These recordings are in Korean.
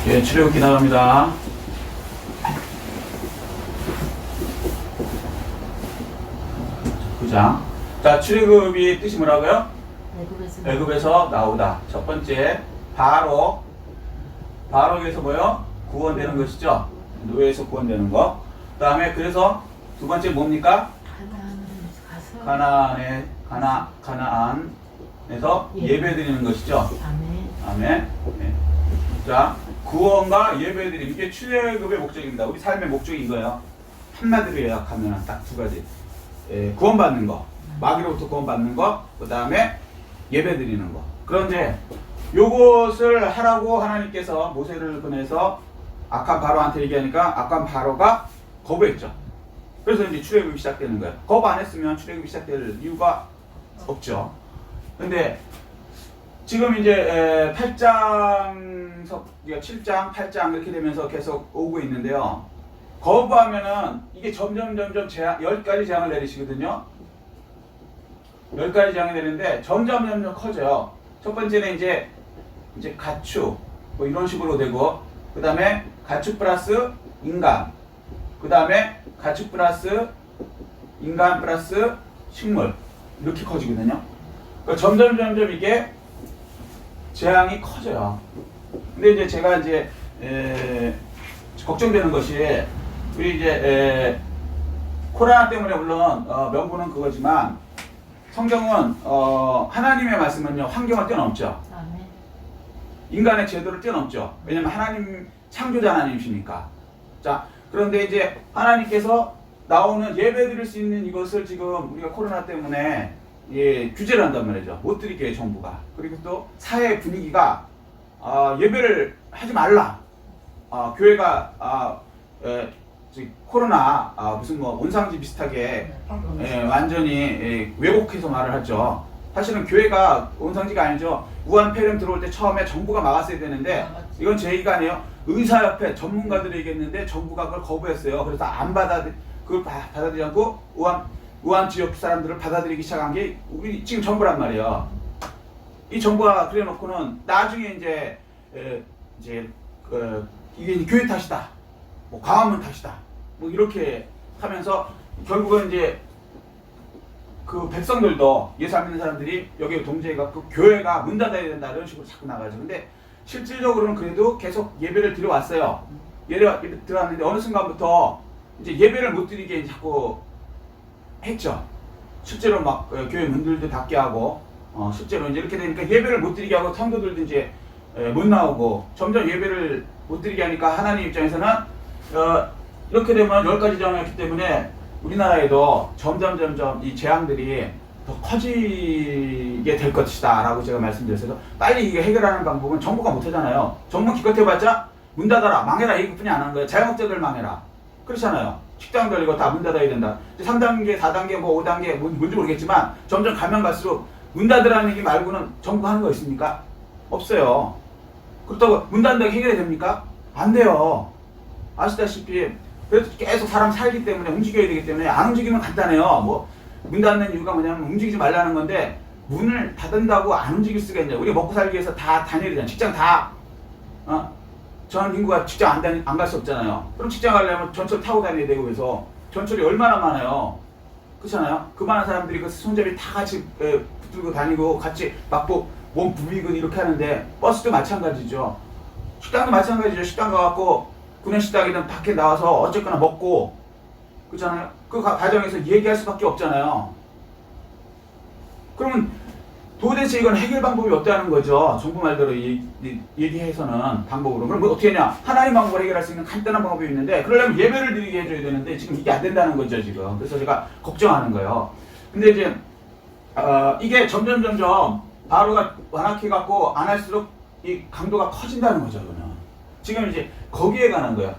예, 출애굽기 나갑니다. 구 장. 자, 출애굽이 뜻이 뭐라고요? 애굽에서 나오다. 첫 번째, 바로에서 뭐요? 구원되는 것이죠. 노예에서 구원되는 거. 그 다음에 그래서 두 번째 뭡니까? 가나안에서 예배드리는 것이죠. 아멘. 네. 자, 구원과 예배드림, 이게 출애굽의 목적입니다. 우리 삶의 목적이 이거예요. 한마디로 요약하면 딱 두 가지. 구원받는 거, 마귀로부터 구원받는 거, 그 다음에 예배드리는 거. 그런데 요것을 하라고 하나님께서 모세를 보내서 악한 바로한테 얘기하니까 악한 바로가 거부했죠. 그래서 이제 출애굽이 시작되는 거예요. 거부 안 했으면 출애굽이 시작될 이유가 없죠. 근데 지금 이제 8장, 7장, 8장 이렇게 되면서 계속 오고 있는데요. 거부하면은 이게 점점 제한, 10가지 재앙을 내리시거든요. 10가지 재앙이 내리는데 점점 커져요. 첫 번째는 이제 가축, 뭐 이런 식으로 되고, 그 다음에 가축 플러스 인간, 그 다음에 가축 플러스 인간 플러스 식물, 이렇게 커지거든요. 그러니까 점점 이게 재앙이 커져요. 근데 이제 제가 이제 걱정되는 것이, 우리 이제 코로나 때문에 물론 명분은 그거지만 성경은 하나님의 말씀은요 환경을 뛰어넘죠. 인간의 제도를 뛰어넘죠. 왜냐면 하나님 창조자 하나님이시니까. 자, 그런데 이제 하나님께서 나오는 예배드릴 수 있는 이것을 지금 우리가 코로나 때문에 규제를 한단 말이죠. 못 드리게 해요, 정부가. 그리고 또 사회 분위기가 예배를 하지 말라. 교회가 코로나 무슨 뭐 온상지 비슷하게 완전히 왜곡해서 말을 하죠. 사실은 교회가 온상지가 아니죠. 우한 폐렴 들어올 때 처음에 정부가 막았어야 되는데, 이건 제 얘기가 아니에요. 의사협회 전문가들이 얘기했는데 정부가 그걸 거부했어요. 그래서 그걸 받아들이지 않고 우한 지역 사람들을 받아들이기 시작한 게 우리 지금 정부란 말이에요. 이 정부가 그래 놓고는 나중에 이제 이게 교회 탓이다, 뭐 광화문 탓이다, 뭐 이렇게 하면서 결국은 이제 그 백성들도 예수 안 믿는 사람들이 여기에 동조해갖고 교회가 문 닫아야 된다 이런 식으로 자꾸 나가죠. 근데 실질적으로는 그래도 계속 예배를 드려왔어요. 예배를 드려왔는데 어느 순간부터 이제 예배를 못 드리게 자꾸 했죠. 실제로 막 교회 문들도 닫게 하고, 실제로 이제 이렇게 되니까 예배를 못 드리게 하고 성도들도 이제 못 나오고, 점점 예배를 못 드리게 하니까 하나님 입장에서는 이렇게 되면 10가지 재앙이었기 때문에 우리나라에도 점점 이 재앙들이 더 커지게 될 것이다 라고 제가 말씀드렸어요. 빨리 이게 해결하는 방법은 정부가 못하잖아요. 정부 기껏해봤자 문 닫아라, 망해라 얘기뿐이 안 하는 거예요. 자영업자들 망해라, 그렇잖아요. 식당들 이거 다 문 닫아야 된다. 3단계, 4단계, 뭐 5단계 뭔지 모르겠지만 점점 가면 갈수록 문 닫으라는 얘기 말고는 정부가 하는 거 있습니까? 없어요. 그렇다고 문 닫는다고 해결이 됩니까? 안 돼요. 아시다시피 그래도 계속 사람 살기 때문에 움직여야 되기 때문에, 안 움직이면 간단해요. 뭐 문 닫는 이유가 뭐냐면 움직이지 말라는 건데, 문을 닫는다고 안 움직일 수가 있냐. 우리 먹고 살기 위해서 다 다녀야 되잖아. 직장 다 전 인구가 직장 안 갈 수 없잖아요. 그럼 직장 가려면 전철 타고 다녀야 되고 해서 전철이 얼마나 많아요. 그렇잖아요. 그 많은 사람들이 그 손잡이 다 같이 붙들고 다니고 같이 막 몸 부비고 이렇게 하는데, 버스도 마찬가지죠. 식당도 마찬가지죠. 식당 가갖고 구내식당이든 밖에 나와서 어쨌거나 먹고, 그렇잖아요. 그 과정에서 얘기할 수밖에 없잖아요. 그러면 도대체 이건 해결 방법이 없다는 거죠. 정부 말대로 얘기해서는 방법으로. 그럼 뭐 어떻게 하냐? 하나님 방법으로 해결할 수 있는 간단한 방법이 있는데, 그러려면 예배를 드리게 해줘야 되는데 지금 이게 안 된다는 거죠, 지금. 그래서 제가 걱정하는 거예요. 근데 이제 이게 점점 바로가 완악해갖고 안 할수록 이 강도가 커진다는 거죠, 이거는. 지금 이제 거기에 관한 거예요.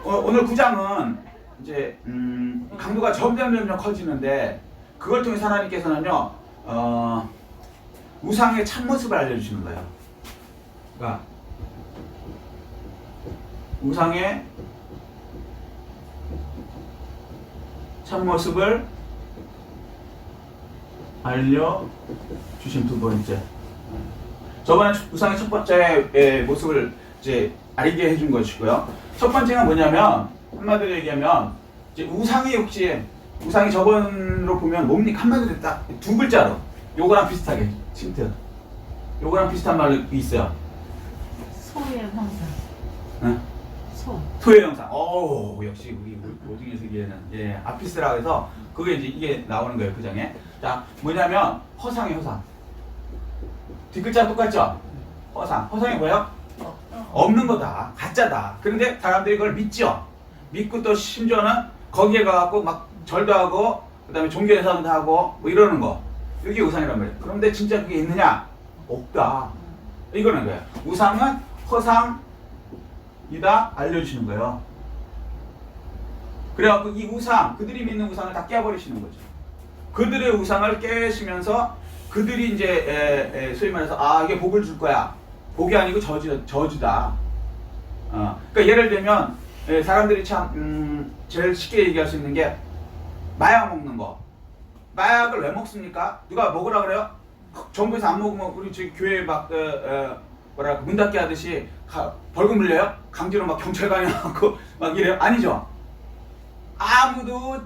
오늘 9장은 이제 강도가 점점 커지는데, 그걸 통해 하나님께서는요 우상의 참모습을 알려주시는 거예요. 그러니까 우상의 참모습을 알려주신 두 번째. 저번에 우상의 첫 번째 모습을 이제 알게 해준 것이고요. 첫 번째는 뭐냐면 한마디로 얘기하면 이제 우상이 혹시 우상이 저번으로 보면 뭡니까? 한마디로 딱 두 글자로 요거랑 비슷하게 힌트. 요거랑 비슷한 말이 있어요. 소의 형상. 응? 소의 형상. 오, 역시 우리 오중에 세계에는 예, 아피스라고 해서 그게 이제 이게 나오는 거예요, 그 장에. 자, 뭐냐면 허상의 허상. 뒷글자 똑같죠? 허상. 허상이 뭐예요? 없는 거다. 가짜다. 그런데 사람들이 그걸 믿죠. 믿고 또 심지어는 거기에 가갖고 막 절도 하고 그다음에 종교행사도 하고 뭐 이러는 거. 이게 우상이란 말이에요. 그런데 진짜 그게 있느냐? 없다. 이거는 거예요. 우상은 허상이다 알려주시는 거예요. 그래갖고 이 우상, 그들이 믿는 우상을 다 깨버리시는 거죠. 그들의 우상을 깨시면서 그들이 이제 소위 말해서 아 이게 복을 줄 거야. 복이 아니고 저주다. 그러니까 예를 들면 사람들이 참 제일 쉽게 얘기할 수 있는 게 마약 먹는 거. 마약을 왜 먹습니까? 누가 먹으라 그래요? 정부에서 안 먹으면 우리 저기 교회 막 뭐랄까 문 닫게 하듯이 벌금 물려요? 강제로 막 경찰관이 하고 막 이래요? 아니죠. 아무도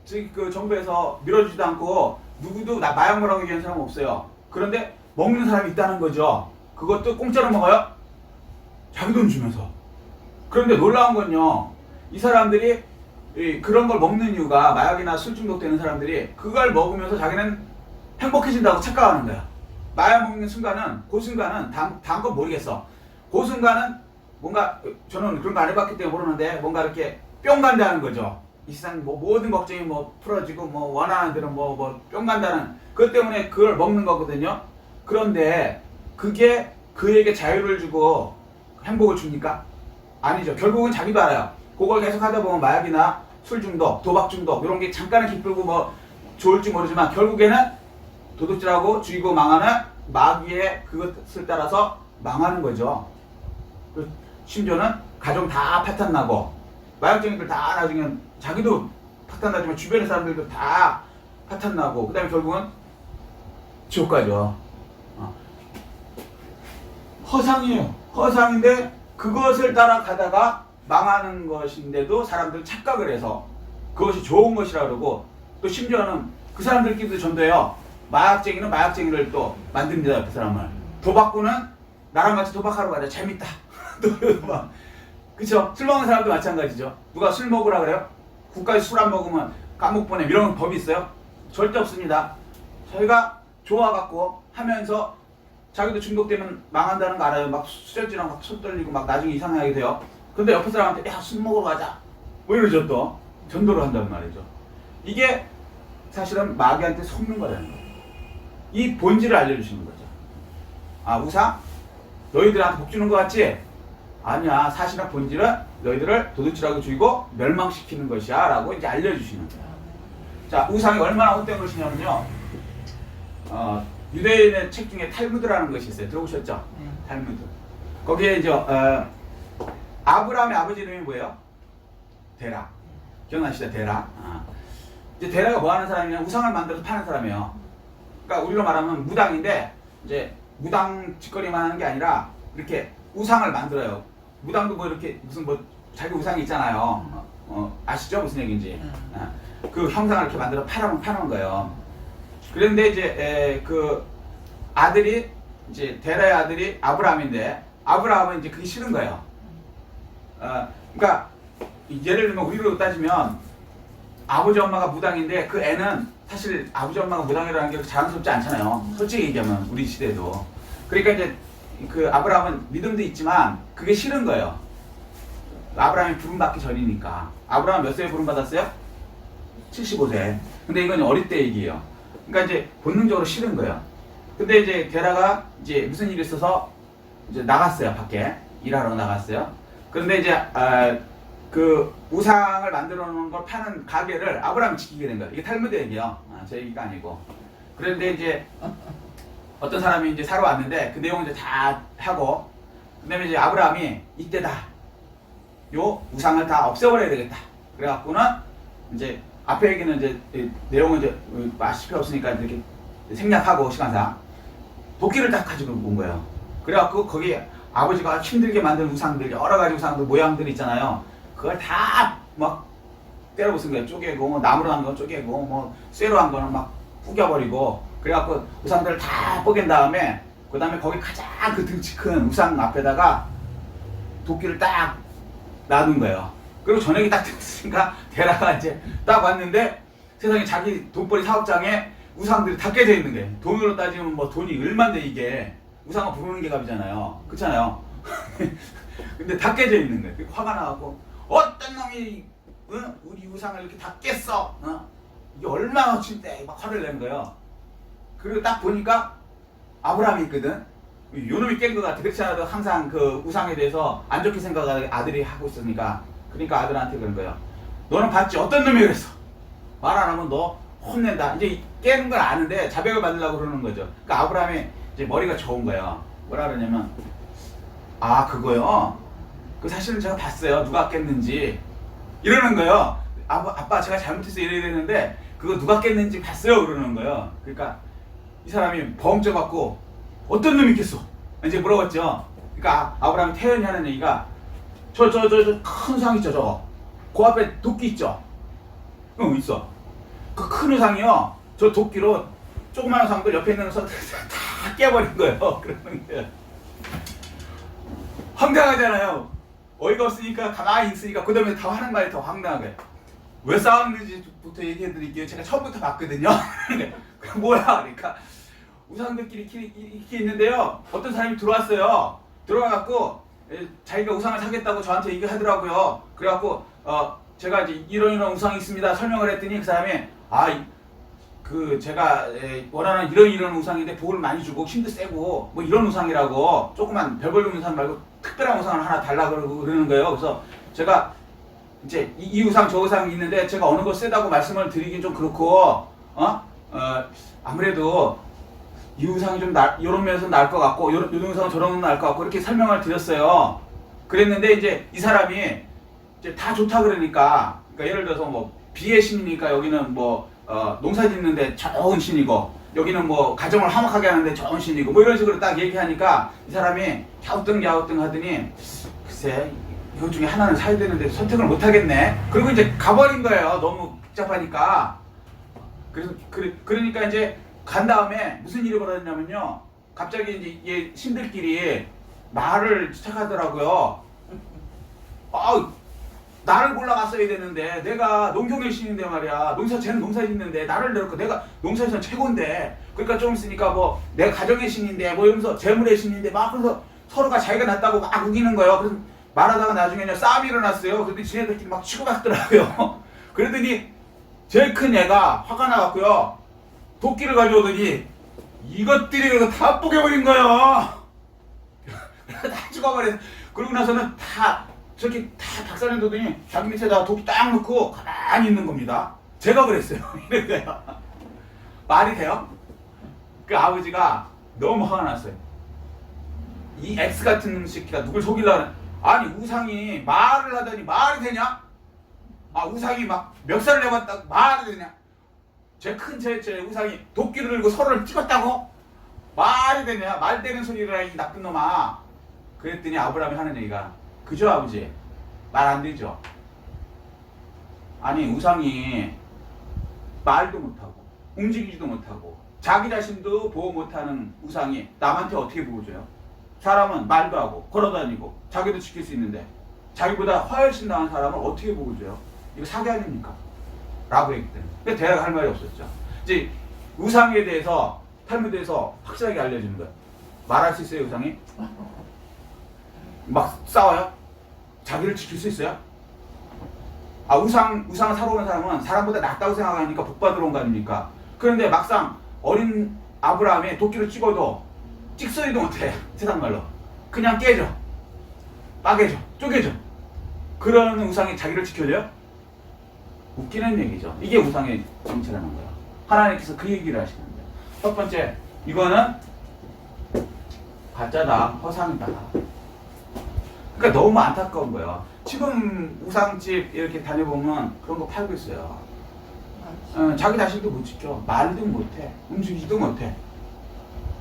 저기 그 정부에서 밀어주지도 않고 누구도 나 마약 먹으라고 얘기하는 사람 없어요. 그런데 먹는 사람이 있다는 거죠. 그것도 공짜로 먹어요? 자기 돈 주면서. 그런데 놀라운 건요. 이 사람들이 그런 걸 먹는 이유가 마약이나 술 중독되는 사람들이 그걸 먹으면서 자기는 행복해진다고 착각하는 거야. 마약 먹는 순간은 그 순간은 다음 건 모르겠어. 그 순간은 뭔가 저는 그런 거 안 해봤기 때문에 모르는데 뭔가 이렇게 뿅 간다는 거죠. 이 세상 뭐 모든 걱정이 뭐 풀어지고 뭐 원하는 대로 뭐 뿅 간다는 그것 때문에 그걸 먹는 거거든요. 그런데 그게 그에게 자유를 주고 행복을 줍니까? 아니죠. 결국은 자기도 알아요. 그걸 계속 하다 보면 마약이나 술 중독, 도박 중독 이런 게 잠깐은 기쁘고 뭐 좋을지 모르지만 결국에는 도둑질하고 죽이고 망하는 마귀의 그것을 따라서 망하는 거죠. 심지어는 가정 다 파탄나고 마약쟁이들 다 나중에 자기도 파탄나지만 주변의 사람들도 다 파탄나고 그 다음에 결국은 지옥 가죠. 허상이에요. 허상인데 그것을 따라가다가 망하는 것인데도 사람들 착각을 해서 그것이 좋은 것이라 그러고 또 심지어는 그 사람들끼리도 전도해요. 마약쟁이는 마약쟁이를 또 만듭니다. 그 사람을. 도박꾼은 나랑 같이 도박하러 가자. 재밌다. 또 막 그쵸? 술 먹는 사람도 마찬가지죠. 누가 술 먹으라 그래요? 국가에서 술 안 먹으면 감옥 보내 이런 법이 있어요? 절대 없습니다. 저희가 좋아갖고 하면서 자기도 중독되면 망한다는 거 알아요. 막 수저지랑 막 손 떨리고 막 나중에 이상하게 돼요. 근데 옆에 사람한테 야 술 먹으러 가자 뭐 이러죠. 또 전도를 한단 말이죠. 이게 사실은 마귀한테 속는 거라는 거예요. 이 본질을 알려주시는 거죠. 아 우상? 너희들한테 복 주는 거 같지? 아니야. 사실은 본질은 너희들을 도둑질하고 죽이고 멸망시키는 것이야 라고 이제 알려주시는 거예요. 자 우상이 얼마나 헛된 것이냐면요. 유대인의 책 중에 탈무드라는 것이 있어요. 들어보셨죠? 탈무드. 거기에 이제 아브라함의 아버지 이름이 뭐예요? 데라. 기억나시죠? 데라. 이제 데라가 뭐 하는 사람이냐? 우상을 만들어서 파는 사람이에요. 그러니까 우리로 말하면 무당인데 이제 무당 짓거리만 하는 게 아니라 이렇게 우상을 만들어요. 무당도 뭐 이렇게 무슨 뭐 자기 우상이 있잖아요. 아시죠? 무슨 얘기인지. 그 형상을 이렇게 만들어 파는 거예요. 그런데 이제 그 아들이 이제 데라의 아들이 아브라함인데 아브라함은 이제 그게 싫은 거예요. 그러니까 예를 들면 우리로 따지면 아버지 엄마가 무당인데 그 애는 사실 아버지 엄마가 무당이라는 게 자랑스럽지 않잖아요. 솔직히 얘기하면 우리 시대도. 그러니까 이제 그 아브라함은 믿음도 있지만 그게 싫은 거예요. 아브라함이 부름받기 전이니까. 아브라함 몇 세에 부름받았어요? 75세. 근데 이건 어릴 때 얘기예요. 그러니까 이제 본능적으로 싫은 거예요. 근데 이제 게라가 이제 무슨 일이 있어서 이제 나갔어요. 밖에 일하러 나갔어요. 그런데 이제 그 우상을 만들어 놓은 걸 파는 가게를 아브라함이 지키게 된 거예요. 이게 탈무드 얘기예요. 제 얘기가 아니고. 그런데 이제 어떤 사람이 이제 사러 왔는데 그 내용 이제 다 하고 그다음에 이제 아브라함이 이때다. 요 우상을 다 없애버려야 되겠다. 그래갖고는 이제 앞에 얘기는 이제 내용은 이제 맛이 필요 없으니까 이렇게 생략하고 시간상 도끼를 딱 가지고 온 거예요. 그래갖고 거기 아버지가 힘들게 만든 우상들, 여러 가지 우상들, 모양들 있잖아요. 그걸 다 막 때려 부순 거예요. 쪼개고, 뭐 나무로 한 거 쪼개고, 뭐 쇠로 한 거는 막 구겨버리고, 그래갖고 우상들을 다 뽀갠 다음에, 그 다음에 거기 가장 그 등치 큰 우상 앞에다가 도끼를 딱 놔둔 거예요. 그리고 저녁이 딱 됐으니까 데라가 이제 딱 왔는데 세상에 자기 돈벌이 사업장에 우상들이 다 깨져 있는 거예요. 돈으로 따지면 뭐 돈이 얼만데 이게 우상을 부르는 게 값이잖아요. 그렇잖아요. 근데 다 깨져 있는 거예요. 화가 나갖고 어떤 놈이 우리 우상을 이렇게 다 깼어? 이게 얼마나 어친데 막 화를 내는 거예요. 그리고 딱 보니까 아브라함이 있거든. 요 놈이 깬 것 같아. 그렇지 않아도 항상 그 우상에 대해서 안 좋게 생각을 아들이 하고 있으니까. 그러니까 아들한테 그런 거예요. 너는 봤지? 어떤 놈이 그랬어? 말 안 하면 너 혼낸다. 이제 깨는 걸 아는데 자백을 받으려고 그러는 거죠. 그러니까 아브라함이 이제 머리가 좋은 거예요. 뭐라 그러냐면, 아, 그거요? 그 사실은 제가 봤어요. 누가 깼는지. 이러는 거예요. 아빠 제가 잘못해서 이래야 되는데 그거 누가 깼는지 봤어요. 그러는 거예요. 그러니까 이 사람이 벙쪄 갖고 어떤 놈이 깼어? 이제 물어봤죠. 그러니까 아브라함이 태연히 하는 얘기가 저 큰 우상 있죠, 저거. 그 앞에 도끼 있죠? 응, 있어. 그 큰 우상이요. 저 도끼로 조그만 우상들 옆에 있는 우상 다 깨버린 거예요. 그러는 거예요. 황당하잖아요. 어이가 없으니까 가만히 있으니까 그 다음에 다 하는 말이 더 황당하게. 왜 싸웠는지부터 얘기해 드릴게요. 제가 처음부터 봤거든요. 뭐야? 그러니까 우상들끼리 이렇게 있는데요. 어떤 사람이 들어왔어요. 들어와갖고 자기가 우상을 사겠다고 저한테 얘기하더라고요. 그래갖고 제가 이제 이런 우상이 있습니다. 설명을 했더니 그 사람이 제가 원하는 이런 우상인데 복을 많이 주고 힘도 세고 뭐 이런 우상이라고 조그만 별 볼륨 우상 말고 특별한 우상을 하나 달라고 그러는 거예요. 그래서 제가 이제 이 우상 저 우상이 있는데 제가 어느 거 세다고 말씀을 드리긴 좀 그렇고 아무래도 이 우상이 좀 이런 면에서 나을 것 같고 이런 우상은 저런 건 나을 것 같고 이렇게 설명을 드렸어요. 그랬는데 이제 이 사람이 이제 다 좋다 그러니까 예를 들어서 뭐 비의 신이니까 여기는 뭐 농사 짓는데 좋은 신이고 여기는 뭐 가정을 화목하게 하는데 좋은 신이고 뭐 이런 식으로 딱 얘기하니까 이 사람이 갸우뚱 하더니 글쎄 이거 중에 하나는 사야 되는데 선택을 못 하겠네. 그리고 이제 가버린 거예요. 너무 복잡하니까. 그래서 그러니까 이제 간 다음에 무슨 일이 벌어졌냐면요. 갑자기 이제 얘 신들끼리 말을 시작하더라고요. 나를 골라갔어야 되는데 내가 농경의 신인데 말이야. 쟤는 농사 짓는데 나를 내놓고 내가 농사에서 최고인데 그러니까 좀 있으니까 뭐 내가 가정의 신인데 뭐 이러면서 재물의 신인데 막 그래서 서로가 자기가 낫다고 막 우기는 거예요. 그래서 말하다가 나중에는 싸움이 일어났어요. 그랬더니 지네들끼리 막 치고 갔더라고요. 그러더니 제일 큰 애가 화가 나갖고요. 도끼를 가져오더니 이것들이 그래서 다 뽀개버린 거예요. 다 죽어버렸어. 그러고 나서는 다 저렇게 다 박살내 뒀더니 자기 밑에다가 도끼 딱 놓고 가만히 있는 겁니다. 제가 그랬어요. 이래요. 말이 돼요? 그 아버지가 너무 화가 났어요. 이 X 같은 새끼가 누굴 속이려고 아니 우상이 말을 하더니 말이 되냐? 우상이 막 멱살을 내봤다고 말이 되냐? 제 우상이 도끼를 들고 서로를 찍었다고? 말이 되냐? 말 되는 소리를 해, 이 나쁜 놈아. 그랬더니 아브라함이 하는 얘기가 그죠 아버지? 말 안 되죠? 아니 우상이 말도 못하고 움직이지도 못하고 자기 자신도 보호 못하는 우상이 남한테 어떻게 보호줘요? 사람은 말도 하고 걸어다니고 자기도 지킬 수 있는데 자기보다 훨씬 나은 사람을 어떻게 보호줘요? 이거 사기 아닙니까? 라고 했기 때문에. 근데 대화가 할 말이 없었죠. 이제 우상에 대해서 탈무드에서 확실하게 알려주는 거예요. 말할 수 있어요 우상이? 막 싸워요? 자기를 지킬 수 있어요? 우상을 사러 오는 사람은 사람보다 낫다고 생각하니까 복받으러 온 거 아닙니까? 그런데 막상 어린 아브라함이 도끼를 찍어도 찍소리도 못해. 세상 말로. 그냥 깨져. 빠개져. 쪼개져. 그런 우상이 자기를 지켜줘요? 웃기는 얘기죠. 이게 우상의 정체라는 거예요. 하나님께서 그 얘기를 하시는 거예요. 첫 번째, 이거는 가짜다, 허상이다. 그러니까 너무 안타까운 거예요. 지금 우상집 이렇게 다녀보면 그런 거 팔고 있어요. 자기 자신도 못 지켜. 말도 못해. 움직이지도 못해.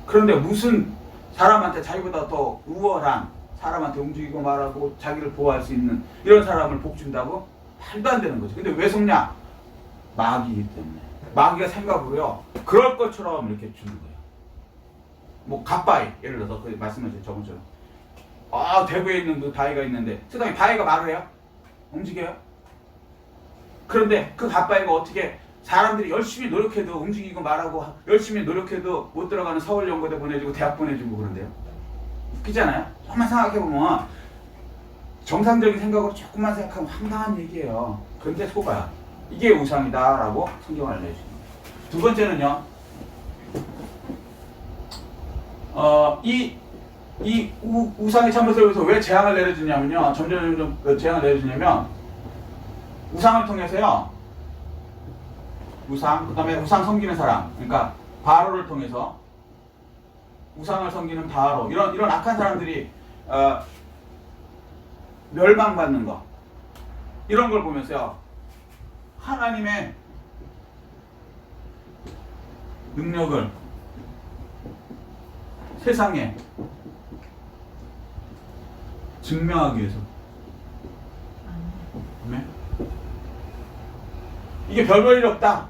그런데 무슨 사람한테 자기보다 더 우월한 사람한테 움직이고 말하고 자기를 보호할 수 있는 이런 사람을 복 준다고? 말도 안 되는 거죠. 근데 왜 속냐? 마귀이기 때문에. 마귀가 생각으로요, 그럴 것처럼 이렇게 주는 거예요. 뭐 갓바위, 예를 들어서 그 말씀하신 저번처럼 대구에 있는 그 바위가 있는데 세상에 바위가 말을 해요? 움직여요? 그런데 그 갓바위가 어떻게 사람들이 열심히 노력해도 움직이고 말하고 열심히 노력해도 못 들어가는 서울연고대 보내주고 대학 보내주고 그런데요? 웃기잖아요? 조금만 생각해보면 정상적인 생각으로 조금만 생각하면 황당한 얘기예요. 그런데 속아요. 이게 우상이다 라고 성경을 알려주십니다. 두 번째는요, 이 우상의 참모습에서 왜 재앙을 내려주냐면요, 점점 재앙을 내려주냐면 우상을 통해서요, 그 다음에 우상 섬기는 사람, 그러니까 바로를 통해서 우상을 섬기는 바로, 이런 악한 사람들이 멸망받는 거, 이런 걸 보면서요, 하나님의 능력을 세상에 증명하기 위해서. 네? 이게 별볼일 없다.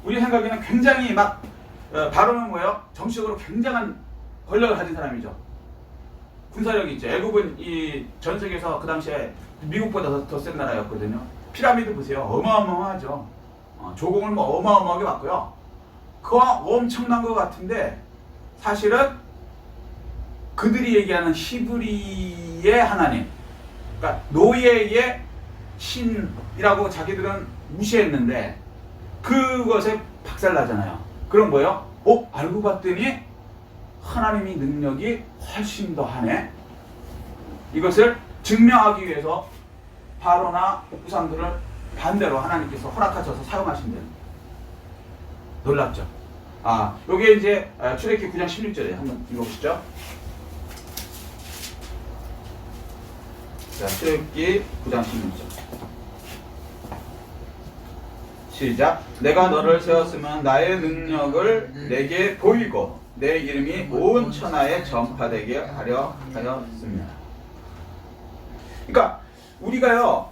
우리 생각에는 굉장히 바로는 뭐예요? 정치적으로 굉장한 권력을 가진 사람이죠. 군사력이 있죠. 애국은 이 전 세계에서 그 당시에 미국보다 더 센 나라였거든요. 피라미드 보세요. 어마어마하죠. 조공을 뭐 어마어마하게 받고요. 그와 엄청난 것 같은데 사실은 그들이 얘기하는 히브리의 하나님, 그러니까 노예의 신이라고 자기들은 무시했는데 그것에 박살나잖아요. 그럼 뭐예요? 알고 봤더니 하나님의 능력이 훨씬 더 하네. 이것을 증명하기 위해서 바로나 우상들을 반대로 하나님께서 허락하셔서 사용하신다는 거예요. 놀랍죠? 요게 이제 출애굽기 9장 16절에 한번 읽어보시죠. 자, 출애굽기 9장 16절. 시작. 내가 너를 세웠으면 나의 능력을 내게 보이고 내 이름이 온 천하에 전파되게 하려 하였습니다. 그러니까 우리가요,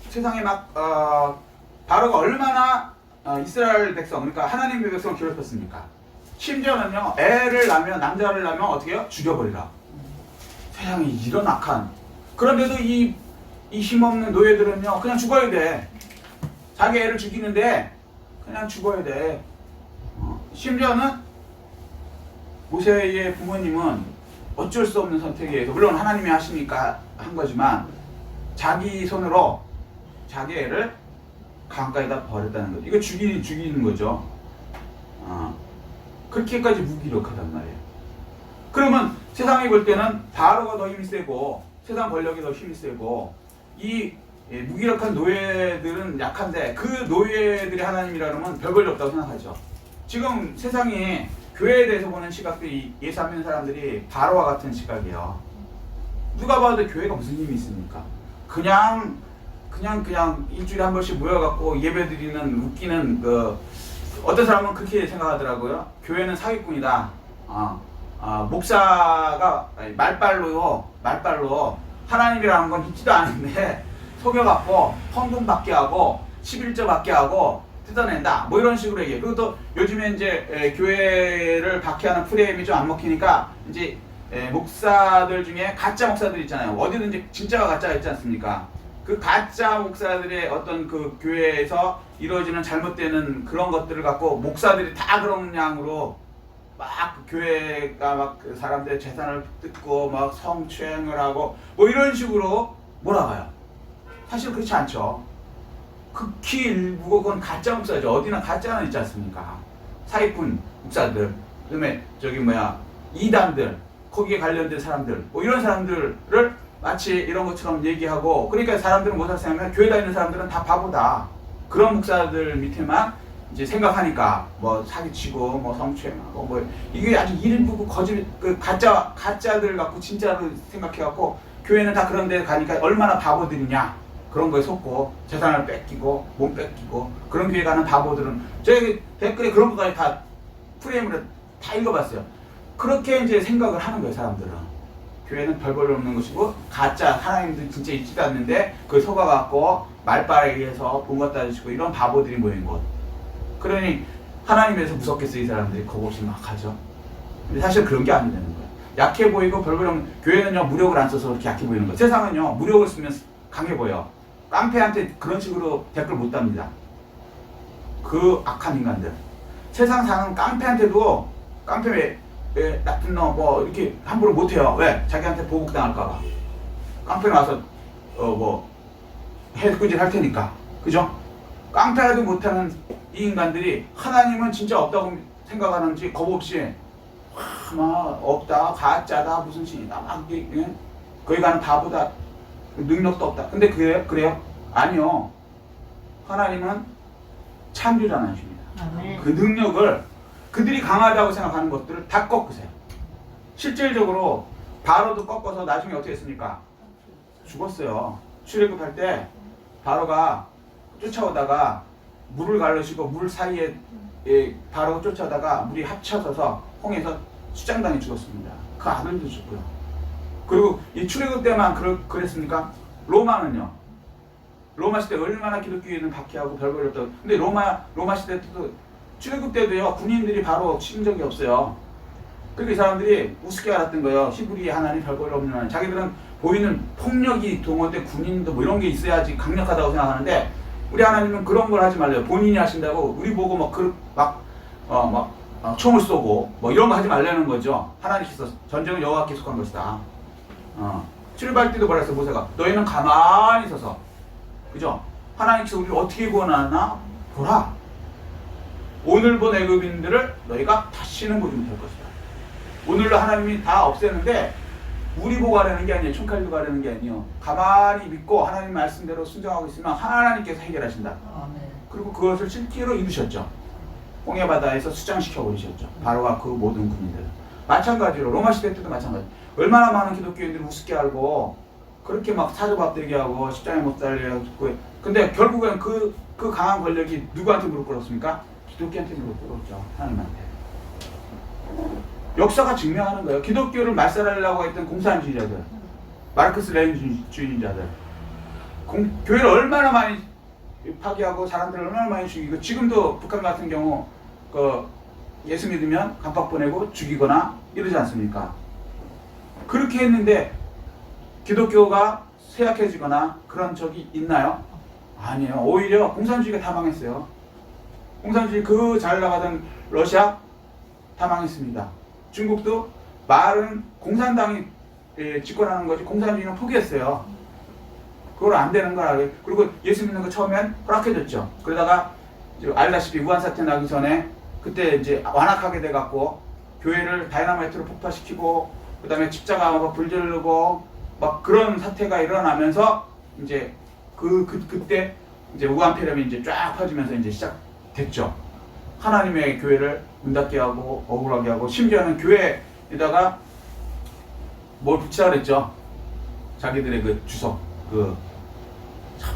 세상에 바로가 얼마나 이스라엘 백성, 그러니까 하나님의 백성을 괴롭혔습니까? 심지어는요, 애를 낳으면, 남자를 낳으면 어떻게 해요? 죽여버리라. 세상에 이런 악한. 그런데도 이 힘없는 노예들은요, 그냥 죽어야 돼. 자기 애를 죽이는데 그냥 죽어야 돼. 심지어는 모세의 부모님은 어쩔 수 없는 선택에 의해서, 물론 하나님이 하시니까 한 거지만 자기 손으로 자기 애를 강가에다 버렸다는 거죠. 이거 죽이는 거죠. 그렇게까지 무기력하단 말이에요. 그러면 세상이 볼 때는 바로가 더 힘이 세고 세상 권력이 더 힘이 세고 이 무기력한 노예들은 약한데 그 노예들이 하나님이라 그러면 별 볼일 없다고 생각하죠. 지금 세상이 교회에 대해서 보는 시각들이 예수 안 믿는 사람들이 바로와 같은 시각이에요. 누가 봐도 교회가 무슨 힘이 있습니까? 그냥 일주일에 한 번씩 모여갖고 예배드리는 웃기는 어떤 사람은 그렇게 생각하더라고요. 교회는 사기꾼이다. 목사가 말빨로 하나님이라는 건 있지도 않은데 속여갖고 헌금 받게 하고 11조 받게 하고 뜯어낸다. 뭐 이런 식으로 얘기해요. 그리고 또 요즘에 이제 교회를 박해하는 프레임이 좀 안 먹히니까 이제 목사들 중에 가짜 목사들 있잖아요. 어디든지 진짜가 가짜가 있지 않습니까? 그 가짜 목사들의 어떤 그 교회에서 이루어지는 잘못되는 그런 것들을 갖고 목사들이 다 그런 양으로 막 교회가 막 그 사람들의 재산을 뜯고 막 성추행을 하고 뭐 이런 식으로 몰아가요. 사실 그렇지 않죠. 극히 일부고 그건 가짜 목사죠. 어디나 가짜는 있지 않습니까? 사기꾼 목사들, 그다음에 이단들, 거기에 관련된 사람들, 뭐 이런 사람들을 마치 이런 것처럼 얘기하고, 그러니까 사람들은 뭐라고 생각하면 교회 다니는 사람들은 다 바보다. 그런 목사들 밑에만 이제 생각하니까 뭐 사기치고 뭐 성추행하고 뭐 이게 아주 일부고 거짓 가짜들 갖고 진짜로 생각해갖고 교회는 다 그런 데 가니까 얼마나 바보들이냐. 그런 거에 속고 재산을 뺏기고 몸 뺏기고 그런 교회 가는 바보들은 저희 댓글에 그런 거까지 다 프레임으로 다 읽어봤어요. 그렇게 이제 생각을 하는 거예요, 사람들은. 교회는 별 볼 일 없는 것이고 가짜 하나님도 진짜 있지도 않는데 그걸 속아갖고 말빨에 의해서 본 것 따지시고 이런 바보들이 모인 곳. 그러니 하나님에서 무섭겠어 이 사람들이 겁없이 막 하죠. 근데 사실 그런 게 아니라는 거예요. 약해 보이고 별 볼 일 없는 교회는요 무력을 안 써서 그렇게 약해 보이는 거예요. 세상은요 무력을 쓰면 강해 보여. 깡패한테 그런 식으로 댓글 못 답니다. 그 악한 인간들. 세상 사는 깡패한테도 깡패 왜 나쁜 놈 뭐 이렇게 함부로 못해요. 왜? 자기한테 보복당할까봐. 깡패 와서 뭐 해꾸질 할 테니까. 그죠? 깡패라도 못하는 이 인간들이 하나님은 진짜 없다고 생각하는지 겁없이 막 없다 가짜다 무슨 신이다 막 예? 거기 가는 바보다 능력도 없다. 근데 그래요? 아니요. 하나님은 참주자나십니다. 아멘. 그 능력을 그들이 강하다고 생각하는 것들을 다 꺾으세요. 실질적으로 바로도 꺾어서 나중에 어떻게 했습니까? 죽었어요. 출애굽할 때 바로가 쫓아오다가 물을 가르시고 물 사이에 바로가 쫓아오다가 물이 합쳐져서 홍해에서 수장당해 죽었습니다. 그 아들도 죽고요. 그리고 이 출애굽 때만 그랬습니까? 로마는요. 로마 시대 얼마나 기독교인은 박해하고 별걸 없다고. 근데 로마 시대 때도 출애굽 때도요 군인들이 바로 친 적이 없어요. 그러니까 이 사람들이 우습게 알았던 거예요. 히브리 하나님 별걸 없는 하나님. 자기들은 보이는 폭력이 동원돼 군인도 뭐 이런 게 있어야지 강력하다고 생각하는데 우리 하나님은 그런 걸 하지 말래요. 본인이 하신다고 우리 보고 막 총을 쏘고 뭐 이런 거 하지 말라는 거죠. 하나님께서 전쟁은 여호와께 속한 것이다. 출발할 때도 말했어 모세가 너희는 가만히 서서 그죠? 하나님께서 우리를 어떻게 구원하나 보라. 오늘 본 애굽인들을 너희가 다시는 보지 못할 것이다. 오늘로 하나님이 다 없애는데 우리 보고 하려는 게 아니에요. 총칼 들고 하려는 게 아니에요. 가만히 믿고 하나님 말씀대로 순종하고 있으면 하나님께서 해결하신다. 아멘. 그리고 그것을 실제로 이루셨죠. 홍해바다에서 수장시켜 버리셨죠. 바로와 그 모든 군인들. 마찬가지로 로마 시대 때도 마찬가지. 얼마나 많은 기독교인들이 우습게 알고 그렇게 막 사조밥되게 하고 십자가에 못 달려고 근데 결국엔 그 강한 권력이 누구한테 무릎 꿇었습니까? 기독교한테 무릎 꿇었죠. 하나님한테. 역사가 증명하는 거예요. 기독교를 말살하려고 했던 공산주의자들, 마르크스 레닌주의자들, 교회를 얼마나 많이 파괴하고 사람들을 얼마나 많이 죽이고 지금도 북한 같은 경우 예수 믿으면 감옥 보내고 죽이거나 이러지 않습니까? 그렇게 했는데 기독교가 쇠약해지거나 그런 적이 있나요? 아니에요. 오히려 공산주의가 다 망했어요. 공산주의 그 잘 나가던 러시아 다 망했습니다. 중국도 말은 공산당이 집권하는 거지 공산주의는 포기했어요. 그걸 안 되는 거라. 그리고 예수 믿는 거 처음엔 허락해줬죠. 그러다가 알다시피 우한 사태 나기 전에 그때 이제 완악하게 돼갖고 교회를 다이나마이트로 폭파시키고 그 다음에 십자가하고 불 지르고 막 그런 사태가 일어나면서 이제 그때 이제 우한 폐렴이 이제 쫙 퍼지면서 이제 시작됐죠. 하나님의 교회를 문 닫게 하고 억울하게 하고 심지어는 교회에다가 뭘 붙이라 그랬죠. 자기들의 그 주석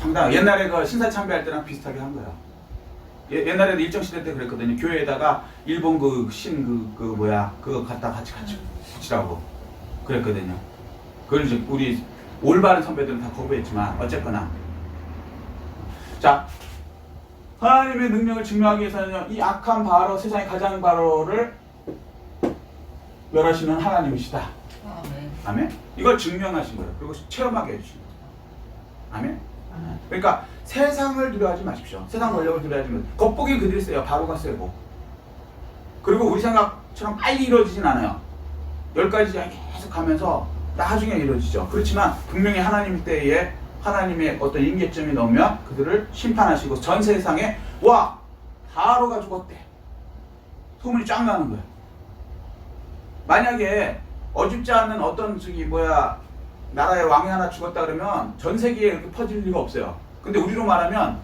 황당. 옛날에 그 신사참배할 때랑 비슷하게 한 거야. 옛날에도 일정시대 때 그랬거든요. 교회에다가 일본 그거 갖다 같이 붙이라고 그랬거든요. 그걸 이제 우리 올바른 선배들은 다 거부했지만 어쨌거나 자 하나님의 능력을 증명하기 위해서는요 이 악한 바로 세상의 가장 바로를 멸하시는 하나님이시다. 아멘. 아멘. 이걸 증명하신 거예요. 그리고 체험하게 해주신 거예요. 아멘. 그러니까 세상을 두려워하지 마십시오. 세상 권력을 두려워하지 마십시오. 겉보기 그들이 세요. 바로가 세고. 그리고 우리 생각처럼 빨리 이루어지진 않아요. 10가지 계속 가면서 나중에 이루어지죠. 그렇지만 분명히 하나님 때에 하나님의 어떤 임계점이 나오면 그들을 심판하시고 전 세상에 와 바로가 죽었대. 소문이 쫙 나는 거예요. 만약에 어줍지 않은 어떤 나라의 왕이 하나 죽었다 그러면 전 세계에 이렇게 퍼질 리가 없어요. 근데 우리로 말하면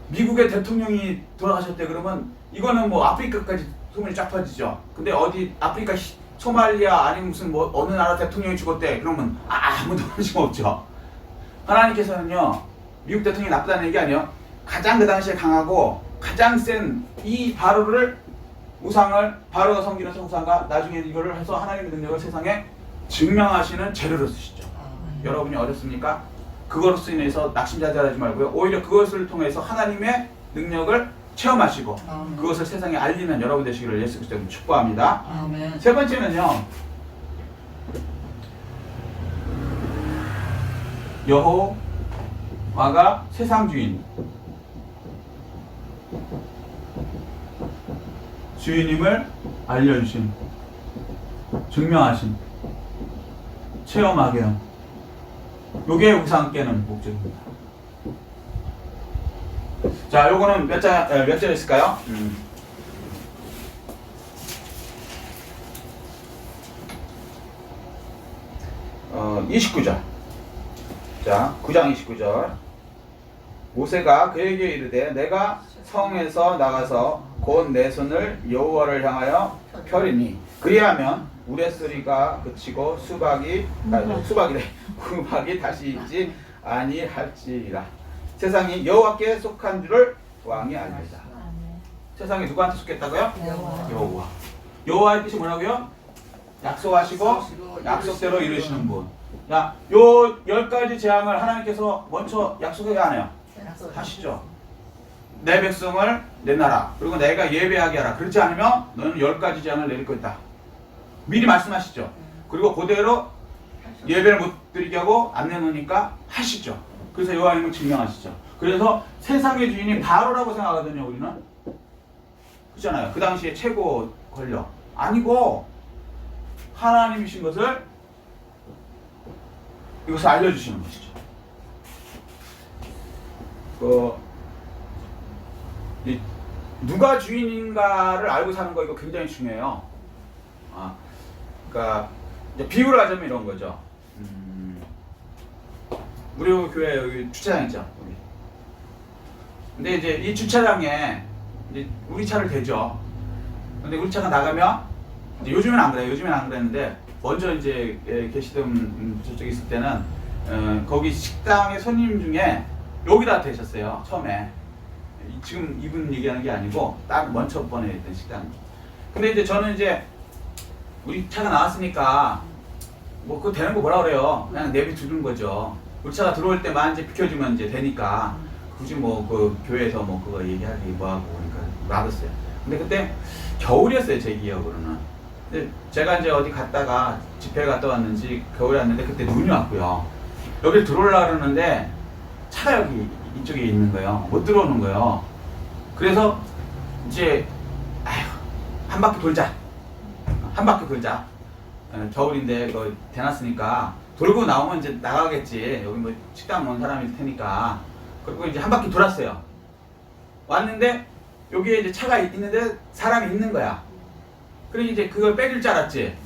미국의 대통령이 돌아가셨대 그러면 이거는 뭐 아프리카까지 소문이 쫙 퍼지죠. 근데 어디 아프리카 소말리아 아니면 무슨 어느 나라 대통령이 죽었대 그러면 아무도 관심 없죠. 하나님께서는요 미국 대통령이 나쁘다는 얘기 아니에요. 가장 그 당시에 강하고 가장 센 이 바로를 우상을 바로가 섬기는 우상과 나중에 이거를 해서 하나님의 능력을 세상에 증명하시는 재료로 쓰시죠. 여러분이 어렵습니까? 그것으로 인해서 낙심자들하지 말고요. 오히려 그것을 통해서 하나님의 능력을 체험하시고 그것을 세상에 알리는 여러분 되시기를 예수 그리스도로 축복합니다. 아멘. 세 번째는요. 여호와가 세상 주인임을 알려주신, 증명하신, 체험하게 한, 요게 우상 깨는 목적입니다. 자, 요거는 몇 절 있을까요? 29절. 자, 9장 29절. 모세가 그에게 이르되 내가 성에서 나가서 곧 내 손을 여호와를 향하여 펴리니 그리하면 우레소리가 그치고 후박이 다시 있지 아니할지라. 세상이 여호와께 속한 줄을 왕이 알리라. 세상이 누구한테 속했다고요? 여호와. 여호와의 뜻이 뭐라고요? 약속하시고 약속대로 이루시는 분. 야, 요 10가지 재앙을 하나님께서 먼저 약속해야 하네요. 하시죠. 내 백성을 내 나라 그리고 내가 예배하게 하라. 그렇지 않으면 너는 10가지 재앙을 내릴 것이다. 미리 말씀하시죠. 그리고 그대로 예배를 못 드리게 하고 안 내놓으니까 하시죠. 그래서 여호와님을 증명하시죠. 그래서 세상의 주인이 바로라고 생각하거든요. 우리는 그렇잖아요. 그 당시에 최고 권력 아니고 하나님이신 것을 이것을 알려주시는 것이죠. 누가 주인인가를 알고 사는 거 이거 굉장히 중요해요. 그러니까 이제 비유를 하자면 이런 거죠. 우리 교회 여기 주차장 있죠. 여기. 근데 이제 이 주차장에 이제 우리 차를 대죠. 근데 우리 차가 나가면 이제 요즘엔 안 그래요. 요즘엔 안 그랬는데 먼저 이제 계시던 저쪽에 있을 때는 거기 식당의 손님 중에 여기다 대셨어요. 처음에. 지금 이분 얘기하는 게 아니고 딱 먼저 번에 있던 식당. 근데 이제 저는 이제 우리 차가 나왔으니까 뭐 그거 되는 거 뭐라 그래요. 그냥 내비 두는 거죠. 우리 차가 들어올 때만 이제 비켜주면 이제 되니까 굳이 뭐 그 교회에서 뭐 그거 얘기하기 뭐하고 그러니까 놔뒀어요. 근데 그때 겨울이었어요. 제 기억으로는. 근데 제가 이제 어디 갔다가 집회 갔다 왔는지 겨울에 왔는데 그때 눈이 왔고요. 여기 들어오려고 그러는데 차가 여기 이쪽에 있는 거예요. 못 들어오는 거예요. 그래서 이제 한 바퀴 돌자. 한 바퀴 돌자. 겨울인데 이거 대놨으니까 돌고 나오면 이제 나가겠지. 여기 뭐 식당 온 사람일 테니까. 그리고 이제 한 바퀴 돌았어요. 왔는데 여기에 이제 차가 있는데 사람이 있는 거야. 그래서 이제 그걸 빼줄 줄 알았지.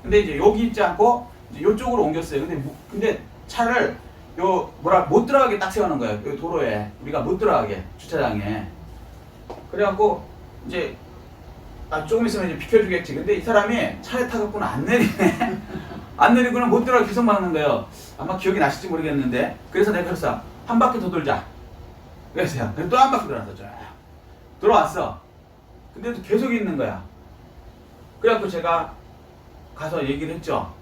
근데 이제 여기 있지 않고 이제 이쪽으로 옮겼어요. 근데 차를 못 들어가게 딱 세우는 거예요. 여기 도로에 우리가 못 들어가게 주차장에. 그래갖고 이제 조금 있으면 이제 비켜주겠지. 근데 이 사람이 차에 타갖고는 안 내리네. 안 내리고는 못 들어가게 계속 막는 거예요. 아마 기억이 나실지 모르겠는데. 그래서 내가 그랬어. 한 바퀴 더 돌자. 그랬어요. 그래서 또 한 바퀴 돌았어. 돌아왔어. 근데도 계속 있는 거야. 그래갖고 제가 가서 얘기를 했죠.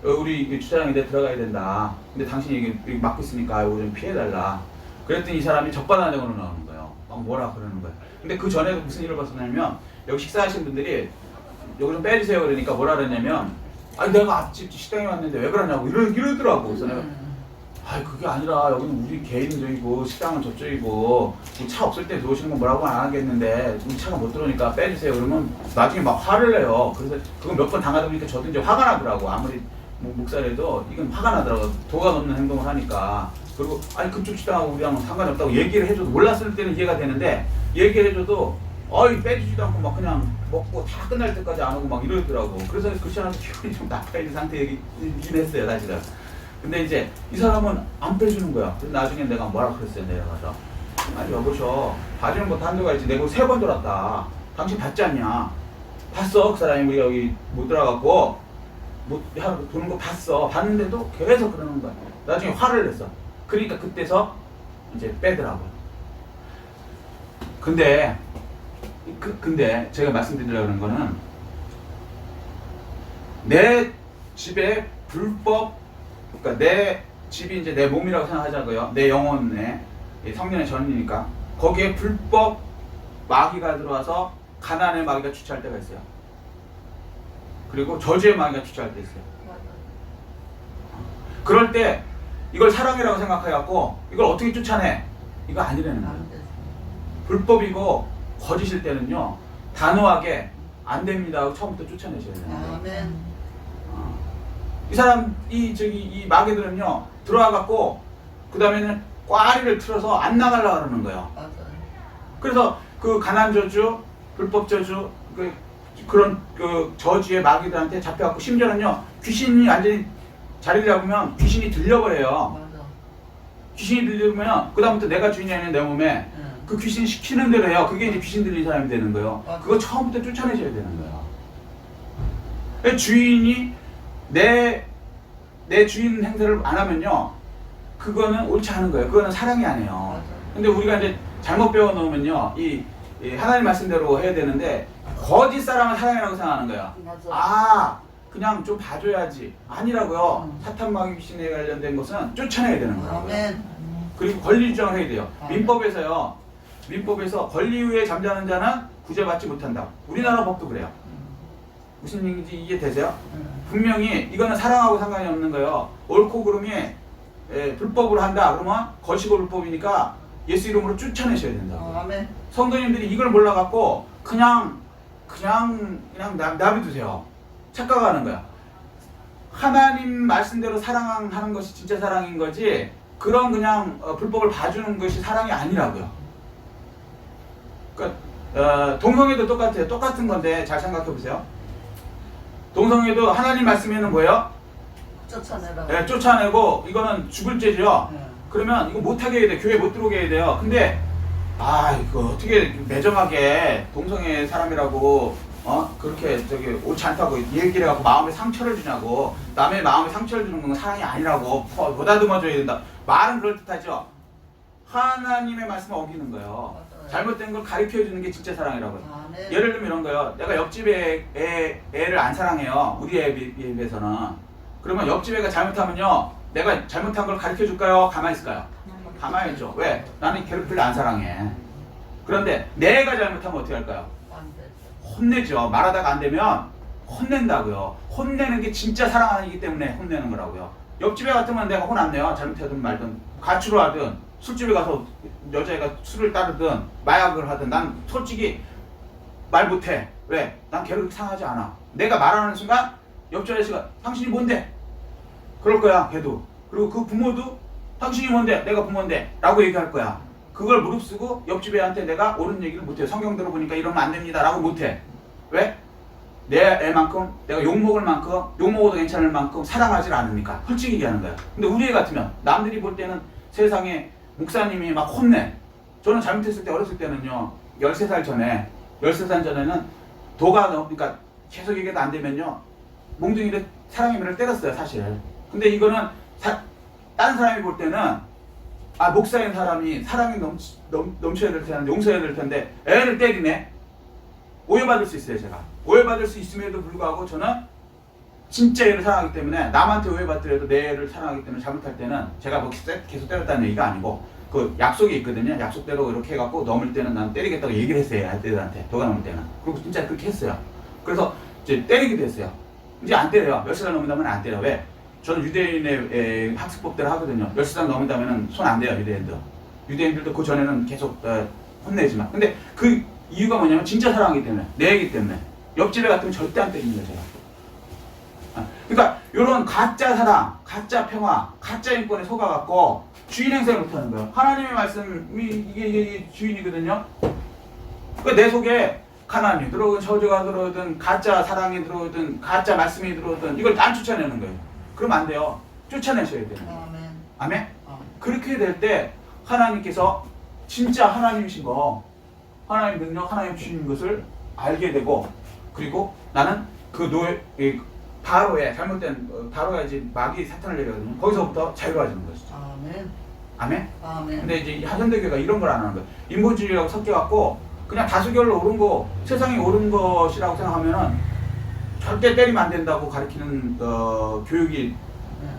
우리 주차장에 내 들어가야 된다. 근데 당신이 여기 막고 있으니까 이거 좀 피해달라. 그랬더니 이 사람이 적반하장으로 나오는 거예요. 막 뭐라 그러는 거예요. 근데 그 전에도 무슨 일을 봤었냐면 여기 식사하신 분들이 여기 좀 빼주세요 그러니까 뭐라 그랬냐면 아니 내가 앞집 식당에 왔는데 왜 그러냐고 이러더라고. 그래서 내가 그게 아니라 여기는 우리 개인적이고 식당은 저쪽이고 차 없을 때 들어오시는 건 뭐라고 안 하겠는데 우리 차가 못 들어오니까 빼주세요 그러면 나중에 막 화를 내요. 그래서 그거 몇 번 당하다 보니까 저도 이제 화가 나더라고. 아무리 목살에도 이건 화가 나더라고. 도가 넘는 행동을 하니까. 그리고 아니 그쪽 식당하고 우리랑은 상관없다고 얘기를 해줘도 몰랐을 때는 이해가 되는데 얘기를 해줘도 빼주지도 않고 막 그냥 먹고 다 끝날 때까지 안 오고 막 이러더라고. 그래서 그렇지않아도 기분이 좀 나빠있는 상태이긴 했어요 사실은. 근데 이제 이 사람은 안 빼주는 거야. 그래서 나중에 내가 뭐라 그랬어요. 내려가서 아니 여보셔 봐주는 것도 한두가 있지. 내가 3번 돌았다. 당신 봤지 않냐. 봤어. 그 사람이 우리가 여기 못 들어가고 도는 거 봤어. 봤는데도 계속 그러는 거야. 나중에 화를 냈어. 그러니까 그때서 이제 빼더라고요. 근데 제가 말씀드리려고 하는 거는 내 집에 불법, 그러니까 내 집이 이제 내 몸이라고 생각하자고요. 내 영혼의 성년의 전이니까 거기에 불법 마귀가 들어와서 가난의 마귀가 주체할 때가 있어요. 그리고 저주의 마귀가 주체할 때 있어요. 그럴 때 이걸 사랑이라고 생각해갖고 이걸 어떻게 쫓아내? 이거 아니라는 거예요. 불법이고 거짓일 때는요 단호하게 안 됩니다 하고 처음부터 쫓아내셔야 돼요. 아멘. 이 사람 이 마귀들은요 들어와갖고 그 다음에는 꽈리를 틀어서 안 나가려고 그러는 거예요. 맞아요. 그래서 그 가난 저주, 불법 저주, 그런 그 저주의 마귀들한테 잡혀갖고 심지어는요 귀신이 완전히 자리를 잡으면 귀신이 들려버려요. 맞아. 귀신이 들리면 그 다음부터 내가 주인이 아닌 내 몸에 응. 그 귀신이 시키는 대로 해요. 그게 이제 귀신 들린 사람이 되는 거예요. 맞아. 그거 처음부터 쫓아내셔야 되는 거예요. 주인이 내 주인 행세를 안 하면요 그거는 옳지 않은 거예요. 그거는 사랑이 아니에요. 맞아. 근데 우리가 이제 잘못 배워놓으면요 이 하나님 말씀대로 해야 되는데 거짓 사람은 사랑이라고 생각하는 거예요. 맞아. 아 그냥 좀 봐줘야지 아니라고요. 응. 사탄 마귀 귀신에 관련된 것은 쫓아내야 되는 거예요. 아멘. 그리고 권리 주장을 해야 돼요. 아멘. 민법에서 권리 위에 잠자는 자는 구제받지 못한다. 우리나라 법도 그래요. 무슨 얘기인지 이해되세요? 응. 분명히 이거는 사랑하고 상관이 없는 거예요. 옳고 그름이 불법으로 한다 그러면 거시고 불법이니까 예수 이름으로 쫓아내셔야 된다고. 아멘. 성도님들이 이걸 몰라갖고 그냥 놔두세요. 착각하는 거야. 하나님 말씀대로 사랑하는 것이 진짜 사랑인 거지 그런 그냥 불법을 봐주는 것이 사랑이 아니라고요. 그러니까 동성애도 똑같아요. 똑같은 건데 잘 생각해 보세요. 동성애도 하나님 말씀에는 뭐예요? 쫓아내라. 네, 쫓아내고 이거는 죽을 죄죠. 응. 그러면 이거 못하게 해야 돼. 교회 못 들어오게 해야 돼요. 근데 이거 어떻게 매정하게 동성애 사람이라고 그렇게 옳지 않다고 얘기를 해갖고 마음에 상처를 주냐고. 남의 마음에 상처를 주는 건 사랑이 아니라고 보다듬어줘야 된다. 말은 그럴듯하죠. 하나님의 말씀을 어기는 거예요. 맞아요. 잘못된 걸 가르쳐주는 게 진짜 사랑이라고요. 아멘. 예를 들면 이런 거예요. 내가 옆집에 애를 안 사랑해요. 우리 애에 비해서는. 그러면 옆집 애가 잘못하면요. 내가 잘못한 걸 가르쳐 줄까요? 가만히 있을까요? 가만히 있죠. 왜? 나는 걔를 별로 안 사랑해. 그런데 내 애가 잘못하면 어떻게 할까요? 안 돼. 혼내죠. 말하다가 안 되면 혼낸다고요. 혼내는 게 진짜 사랑이기 때문에 혼내는 거라고요. 옆집에 같으면 내가 혼 안 내요. 잘못하든 말든 가출을 하든 술집에 가서 여자애가 술을 따르든 마약을 하든 난 솔직히 말 못해. 왜? 난 걔를 상하지 않아. 내가 말하는 순간 옆집 아저씨가 당신이 뭔데? 그럴 거야 걔도. 그리고 그 부모도 당신이 뭔데? 내가 부모인데 라고 얘기할 거야. 그걸 무릅쓰고 옆집 애한테 내가 옳은 얘기를 못해요. 성경 들어보니까 이러면 안 됩니다 라고 못해. 왜? 내 애만큼 내가 욕먹을 만큼 욕먹어도 괜찮을 만큼 사랑하지 않으니까 솔직히 얘기하는 거야. 근데 우리 애 같으면 남들이 볼 때는 세상에 목사님이 막 혼내. 저는 잘못했을 때 어렸을 때는요 13살 전에는 그러니까 계속 얘기도 안 되면요 몽둥이를 사랑의 미를 때렸어요 사실. 근데 이거는 다른 사람이 볼 때는 목사인 사람이 사랑이 넘쳐야 될 텐데 용서해야 될 텐데 애를 때리네. 오해받을 수 있어요. 제가 오해받을 수 있음에도 불구하고 저는 진짜 애를 사랑하기 때문에 남한테 오해받더라도 내 애를 사랑하기 때문에 잘못할 때는 제가 뭐 계속 때렸다는 얘기가 아니고 그 약속이 있거든요. 약속대로 이렇게 해갖고 넘을 때는 난 때리겠다고 얘기를 했어요. 애들한테 도가 넘을 때는. 그리고 진짜 그렇게 했어요. 그래서 이제 때리기도 했어요. 이제 안 때려요. 10살 넘는다면 안 때려. 왜? 저는 유대인의 학습법대로 하거든요. 10살 넘는다면 손 안 돼요. 유대인들도 그 전에는 계속 혼내지만. 근데 그 이유가 뭐냐면 진짜 사랑하기 때문에, 내 애기 때문에. 옆집에 같으면 절대 안 때리는 거예요. 제가. 그러니까 이런 가짜 사랑, 가짜 평화, 가짜 인권에 속아갖고 주인 행세를 못하는 거예요. 하나님의 말씀이 이게 주인이거든요. 그러니까 내 속에 가난이 들어오든 저주가 들어오든 가짜 사랑이 들어오든 가짜 말씀이 들어오든 이걸 안 쫓아내는 거예요. 그러면 안 돼요. 쫓아내셔야 돼요. 아멘. 아멘? 그렇게 될 때 하나님께서 진짜 하나님이신 거, 하나님 능력, 하나님 주인 것을 알게 되고, 그리고 나는 그 바로에 잘못된 바로에 이제 마귀 사탄을 내려거든요. 거기서부터 자유로워지는 것이죠. 아멘. 아멘? 아멘. 근데 이제 현대교회가 이런 걸 안 하는 거예요. 인본주의라고 섞여갖고 그냥 다수결로 옳은 거, 세상이 옳은 것이라고 생각하면은 절대 때리면 안 된다고 가르치는 교육이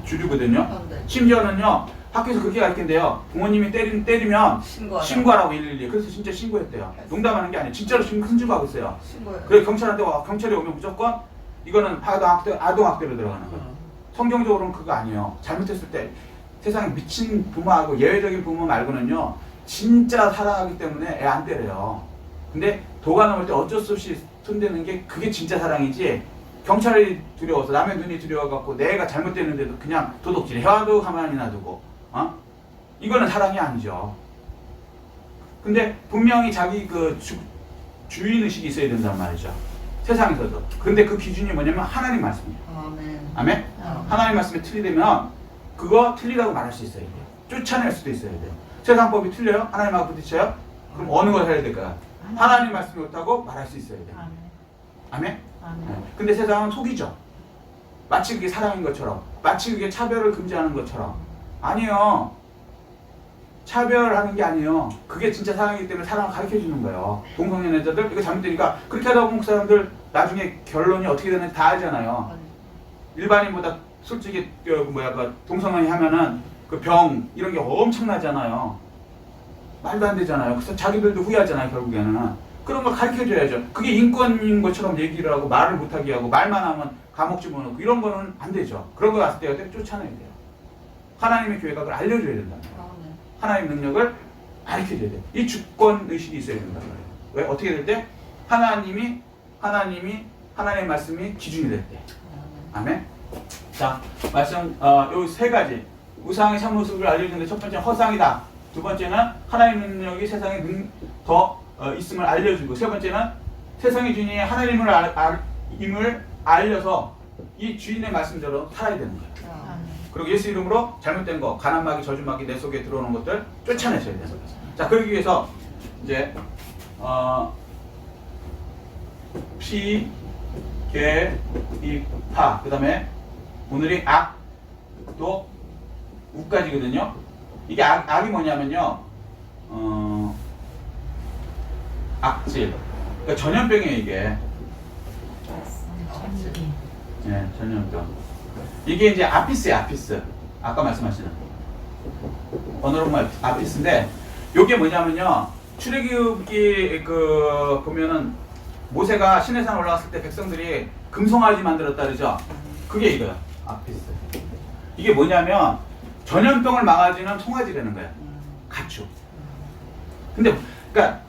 주류거든요. 그런데 심지어는요 학교에서 그렇게 가르친대요. 부모님이 때리면 신고하라고 112. 그래서 진짜 신고했대요. 농담하는 게 아니에요. 진짜로 신고하고 있어요. 신고해. 그래서 경찰한테 경찰이 오면 무조건 이거는 아동학대로 들어가는 거예요. 성경적으로는 그거 아니에요. 잘못했을 때 세상에 미친 부모하고 예외적인 부모 말고는요 진짜 사랑하기 때문에 애 안 때려요. 근데 도가 넘을 때 어쩔 수 없이 손대는 게 그게 진짜 사랑이지. 경찰이 두려워서 남의 눈이 두려워갖고 내가 잘못됐는데도 그냥 도둑질 해와도 가만히 놔두고 이거는 사랑이 아니죠. 근데 분명히 자기 그 주인의식이 있어야 된단 말이죠. 세상에서도. 근데 그 기준이 뭐냐면 하나님 말씀이에요. 아멘. 아멘? 하나님 말씀에 틀리되면 그거 틀리다고 말할 수 있어야 돼요. 쫓아낼 수도 있어야 돼요. 세상법이 틀려요? 하나님하고 부딪혀요? 그럼 어느 걸 해야 될까요? 하나님 말씀이 옳다고 말할 수 있어야 돼요. 아멘? 근데 세상은 속이죠. 마치 그게 사랑인 것처럼, 마치 그게 차별을 금지하는 것처럼. 아니요. 차별하는 게 아니에요. 그게 진짜 사랑이기 때문에 사랑을 가르쳐 주는 거예요. 동성연애자들 이거 잘못되니까 그렇게 하다 보면 그 사람들 나중에 결론이 어떻게 되는지 다 알잖아요. 일반인보다 솔직히 그 동성연애 하면은 그 병 이런 게 엄청나잖아요. 말도 안 되잖아요. 그래서 자기들도 후회하잖아요. 결국에는 그런 걸 가르쳐 줘야죠. 그게 인권인 것처럼 얘기를 하고 말을 못하게 하고 말만 하면 감옥 집어넣고 이런 거는 안 되죠. 그런 거 왔을 때 어떻게 쫓아내야 돼요. 하나님의 교회가 그걸 알려줘야 된다. 하나님 능력을 가르쳐줘야 돼요. 이 주권 의식이 있어야 된단 말이에요. 왜? 어떻게 될 때? 하나님의 말씀이 기준이 될 때. 아멘. 자, 말씀 요 세 가지 우상의 참모습을 알려주는데 첫 번째는 허상이다. 두 번째는 하나님 능력이 세상에 더 있음을 알려주고 세 번째는 세상의 주인이 하나님을 알려서 이 주인의 말씀대로 살아야 되는 거예요. 그리고 예수 이름으로 잘못된 거, 가난마귀, 저주마귀 내 속에 들어오는 것들 쫓아내셔야 돼요. 자, 그러기 위해서 이제 피, 개, 이, 파, 그 다음에 오늘이 악, 또 우까지거든요. 이게 악이 뭐냐면요, 악질, 그러니까 전염병이에요 이게. 네, 전염병. 이게 이제 아피스예요, 아피스. 아까 말씀하시는 언어로 보면 아피스인데, 요게 뭐냐면요, 출애굽기 그 보면은 모세가 시내산 올라갔을 때 백성들이 금송아지 만들었다 그러죠. 그게 이거야, 아피스. 이게 뭐냐면 전염병을 막아주는 송아지라는 거야, 가축. 근데 그러니까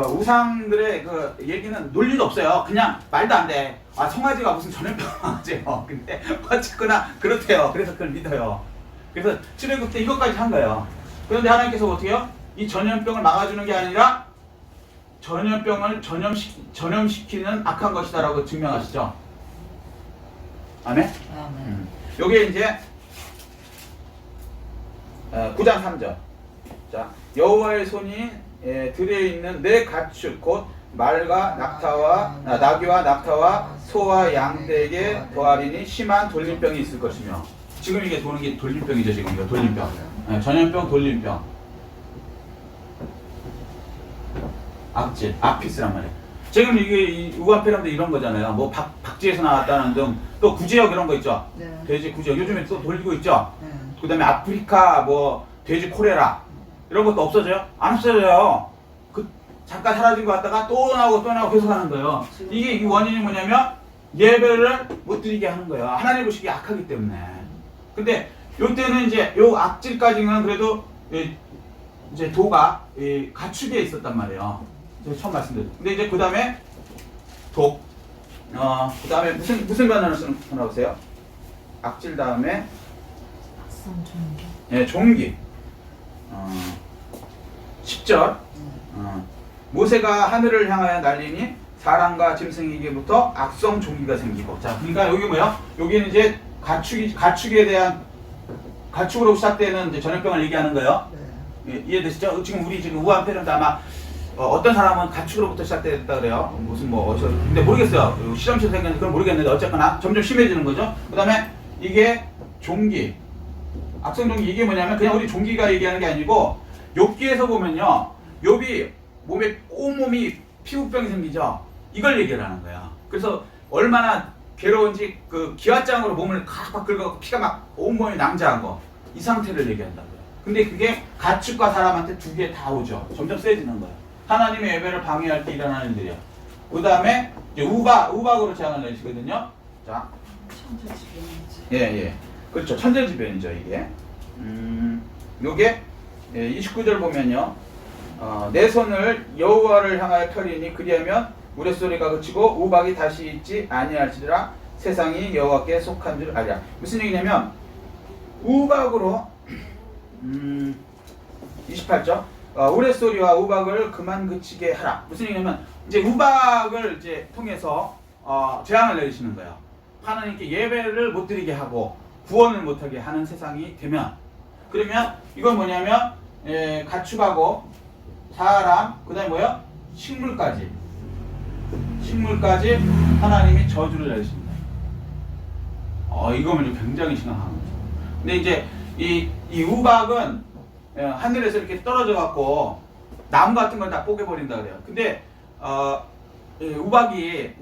우상들의 그 얘기는 논리도 없어요. 그냥 말도 안 돼. 아, 송아지가 무슨 전염병을 막아줘요. 근데 어쨌거나 그렇대요. 그래서 그걸 믿어요. 그래서 출애굽 때 이것까지 한 거예요. 그런데 하나님께서 어떻게 해요? 이 전염병을 막아주는 게 아니라 전염병을 전염시키는 악한 것이다라고 증명하시죠. 아멘? 요게 이제 9장 3절. 자, 여호와의 손이 들에 있는 내 가축 곧 말과 나귀와 낙타와 소와 양떼에게 더하리니 심한 돌림병이 있을 것이며. 지금 이게 도는 게 돌림병이죠. 지금 이거 돌림병. 전염병, 돌림병. 악질, 아피스란 말이에요. 지금 이게 우한폐렴도 이런 거잖아요. 뭐 박쥐에서 나왔다는 등 또 구제역 이런 거 있죠. 네. 돼지 구제역 요즘에 또 돌리고 있죠. 네. 그다음에 아프리카 뭐 돼지 콜레라 이런 것도 없어져요? 안 없어져요. 그 잠깐 사라진 거 같다가 또 나오고 계속 하는 거예요. 이게 이 원인이 뭐냐면 예배를 못 드리게 하는 거예요. 하나님 보시기 약하기 때문에. 근데 요때는 이제 요 악질까지는 그래도 이제 도가 가축에 있었단 말이에요. 제가 처음 말씀드렸죠. 근데 이제 그 다음에 독, 그 다음에 무슨 단어를 쓰나 보세요? 악질 다음에 종기. 10절. 모세가 하늘을 향하여 날리니 사람과 짐승에게부터 악성 종기가 생기고. 자, 그러니까 여기 뭐야? 여기는 이제 가축에 대한 가축으로 시작되는 이제 전염병을 얘기하는 거예요. 이해되시죠? 지금 우리 우한폐렴도 아마 어떤 사람은 가축으로부터 시작됐다 그래요. 무슨 근데 모르겠어요. 실험실에서 생겼는지 그건 모르겠는데 어쨌거나 점점 심해지는 거죠. 그 다음에 이게 종기, 악성 종기. 이게 뭐냐면 그냥 우리 종기가 얘기하는 게 아니고 욥기에서 보면요, 욥이 온몸이 피부병이 생기죠. 이걸 얘기를 하는 거야. 그래서 얼마나 괴로운지 그 기와장으로 몸을 팍팍 긁어갖고 피가 막 온몸에 낭자한 거 이 상태를 얘기한다고요. 근데 그게 가축과 사람한테 두 개 다 오죠. 점점 세지는 거예요. 하나님의 예배를 방해할 때 일어나는 일들이요. 그 다음에 이제 우박으로 재앙을 내리시거든요. 자, 천재지변이지. 예. 그렇죠. 천재지변이죠, 이게. 요게 29절 보면요. 내 손을 여호와를 향하여 펴리니 그리하면 우레소리가 그치고 우박이 다시 있지 아니할지라 세상이 여호와께 속한 줄 알리라. 무슨 얘기냐면 우박으로 28절 우레소리와 우박을 그만 그치게 하라. 무슨 얘기냐면 이제 우박을 이제 통해서 재앙을 내리시는 거예요. 하나님께 예배를 못 드리게 하고 구원을 못하게 하는 세상이 되면, 그러면 이건 뭐냐면 가축하고 사람 그 다음에 뭐야? 식물까지 하나님이 저주를 내리십니다. 이거는 굉장히 심각한 거죠. 근데 이제 이 우박은 하늘에서 이렇게 떨어져 갖고 나무 같은 걸 다 뽀개버린다 그래요. 근데 우박이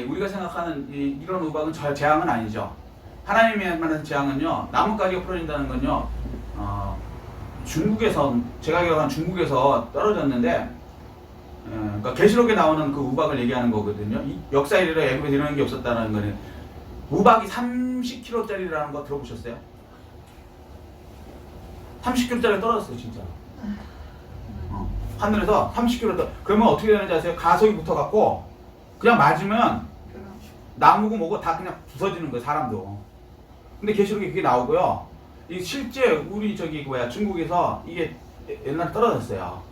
우리가 생각하는 이런 우박은 재앙은 아니죠. 하나님이 말하는 재앙은요, 나뭇가지가 부러진다는 건요, 중국에서, 제가 기억하는 중국에서 떨어졌는데, 그러니까 계시록에 나오는 그 우박을 얘기하는 거거든요. 역사 이래로 애굽에 이런 게 없었다는 거는, 우박이 30kg짜리라는 거 들어보셨어요? 30kg짜리 떨어졌어요, 진짜. 하늘에서 30kg 그러면 어떻게 되는지 아세요? 가속이 붙어갖고 그냥 맞으면 나무고 뭐고 다 그냥 부서지는 거예요, 사람도. 근데 계시록에 그게 나오고요. 이 실제 우리 중국에서 이게 옛날에 떨어졌어요.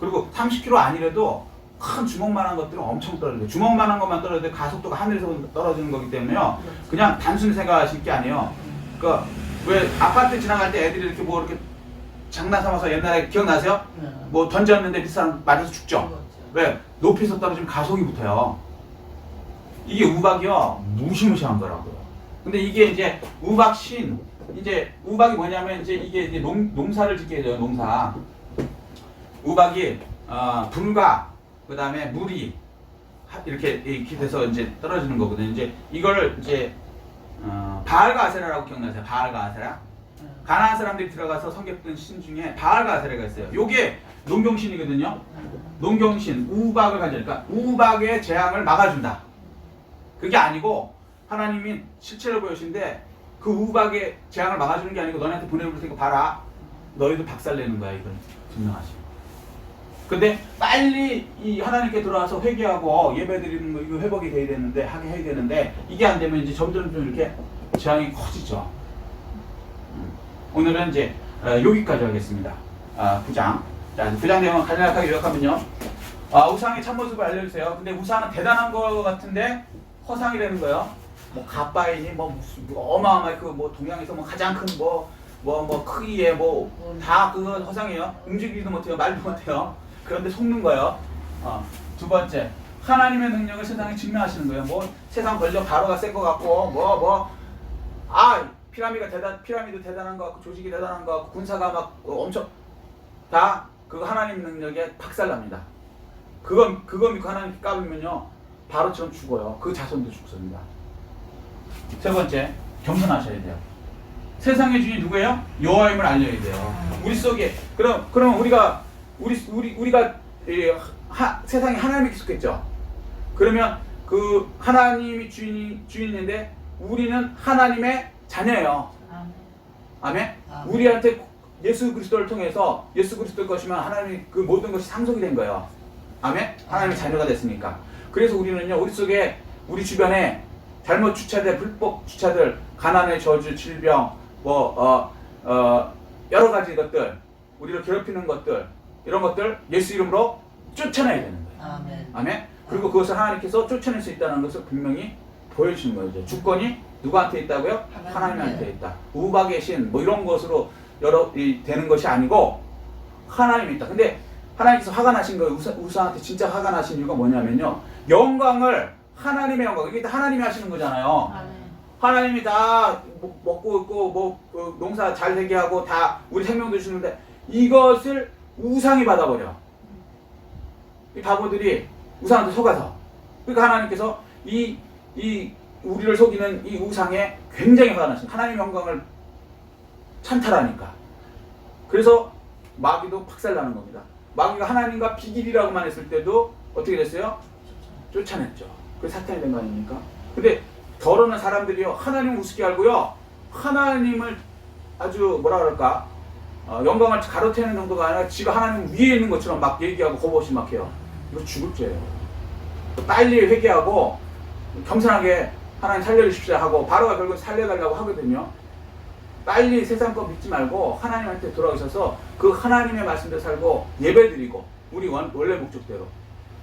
그리고 30kg 아니래도 큰 주먹만한 것들은 엄청 떨어져요. 주먹만한 것만 떨어져도 가속도가 하늘에서 떨어지는 거기 때문에요. 그냥 단순히 생각하실 게 아니에요. 그러니까 왜 아파트 지나갈 때 애들이 이렇게 뭐 이렇게 장난 삼아서 옛날에 기억나세요? 뭐 던졌는데 윗사람 맞아서 죽죠? 왜? 높이에서 떨어지면 가속이 붙어요. 이게 우박이요, 무시무시한 거라고요. 근데 이게 이제 우박신, 이제 우박이 뭐냐면 이게 농사를 짓게 돼요, 농사. 우박이 불과 그 다음에 물이 이렇게 돼서 이제 떨어지는 거거든요. 이제 이거를 이제 바알과 아세라라고 기억나세요? 바알과 아세라? 가나안 사람들이 들어가서 섬겼던 신 중에 바알과 아세라가 있어요. 요게 농경신이거든요. 농경신, 우박을 가져니까 우박의 재앙을 막아준다. 그게 아니고 하나님이 실체를 보여주신데 그 우박의 재앙을 막아주는 게 아니고 너네한테 보내볼 테니까 봐라. 너희도 박살내는 거야, 이건 증명하시고. 근데 빨리 이 하나님께 들어와서 회개하고 예배드리는 거 이거 회복이 돼야 되는데 하게 해야 되는데 이게 안 되면 이제 점점 좀 이렇게 재앙이 커지죠. 오늘은 이제 여기까지 하겠습니다. 9장. 자, 9장 내용을 간략하게 요약하면요. 우상의 참모습을 알려주세요. 근데 우상은 대단한 거 같은데 허상이라는 거예요. 뭐 가빠이니 뭐 무슨 어마어마한 그 뭐 동양에서 뭐 가장 큰 뭐 크기에 뭐 다 그거 허상이에요. 움직이지도 못해요. 말도 못해요. 그런데 속는 거예요. 두 번째, 하나님의 능력을 세상에 증명하시는 거예요. 뭐 세상 권력 바로가 센 거 같고 피라미드 대단한 거 같고 조직이 대단한 거 같고 군사가 막 엄청 다 그거 하나님 능력에 박살납니다. 그거 믿고 하나님께 까불면요 바로처럼 죽어요. 그 자손도 죽습니다. 세 번째, 겸손하셔야 돼요. 세상의 주인이 누구예요? 여호와임을 알려야 돼요. 우리 속에 그럼 우리가 세상에 하나님이 계속했죠. 그러면 그 하나님이 주인인데 우리는 하나님의 자녀예요. 아멘. 우리한테 예수 그리스도를 통해서 예수 그리스도의 것이면 하나님이 그 모든 것이 상속이 된 거예요. 아멘. 하나님의 자녀가 됐으니까. 그래서 우리는요 우리 속에 우리 주변에 잘못 주차된 불법 주차들, 가난의 저주, 질병, 여러 가지 것들, 우리를 괴롭히는 것들, 이런 것들 예수 이름으로 쫓아내야 되는 거예요. 아멘. 아멘. 그리고 그것을 하나님께서 쫓아낼 수 있다는 것을 분명히 보여주시는 거죠. 주권이 누구한테 있다고요? 하나님한테 있다. 우박의 신, 뭐 이런 것으로 되는 것이 아니고 하나님이 있다. 근데 하나님께서 화가 나신 거예요. 우상한테 진짜 화가 나신 이유가 뭐냐면요. 영광을 하나님의 영광, 이게 다 하나님이 하시는 거잖아요. 하나님이 다 먹고 있고 농사 잘 되게 하고 다 우리 생명도 주는데 이것을 우상이 받아버려. 이 바보들이 우상한테 속아서. 그러니까 하나님께서 이 이 우리를 속이는 이 우상에 굉장히 화가 났습니다. 하나님의 영광을 찬탈하니까. 그래서 마귀도 박살나는 겁니다. 마귀가 하나님과 비길이라고만 했을 때도 어떻게 됐어요? 쫓아냈죠. 그게 사탄이 된 거 아닙니까? 근데 더러는 사람들이요, 하나님을 우습게 알고요, 하나님을 아주 뭐라 그럴까, 영광을 가로채는 정도가 아니라 지가 하나님 위에 있는 것처럼 막 얘기하고 겁없이 막 해요. 이거 죽을 죄예요. 빨리 회개하고 겸손하게 하나님 살려주십시오 하고 바로가 결국 살려달라고 하거든요. 빨리 세상 거 믿지 말고 하나님한테 돌아오셔서 그 하나님의 말씀대로 살고 예배드리고 우리 원래 목적대로,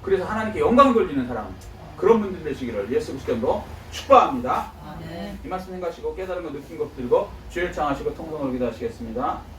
그래서 하나님께 영광 돌리는 사람, 그런 분들 되시기를 예수 그리스도로 축복합니다. 아멘. 이 말씀 생각하시고 깨달은 거 느낀 것 들고 주일 창하시고 통성을 기도하시겠습니다.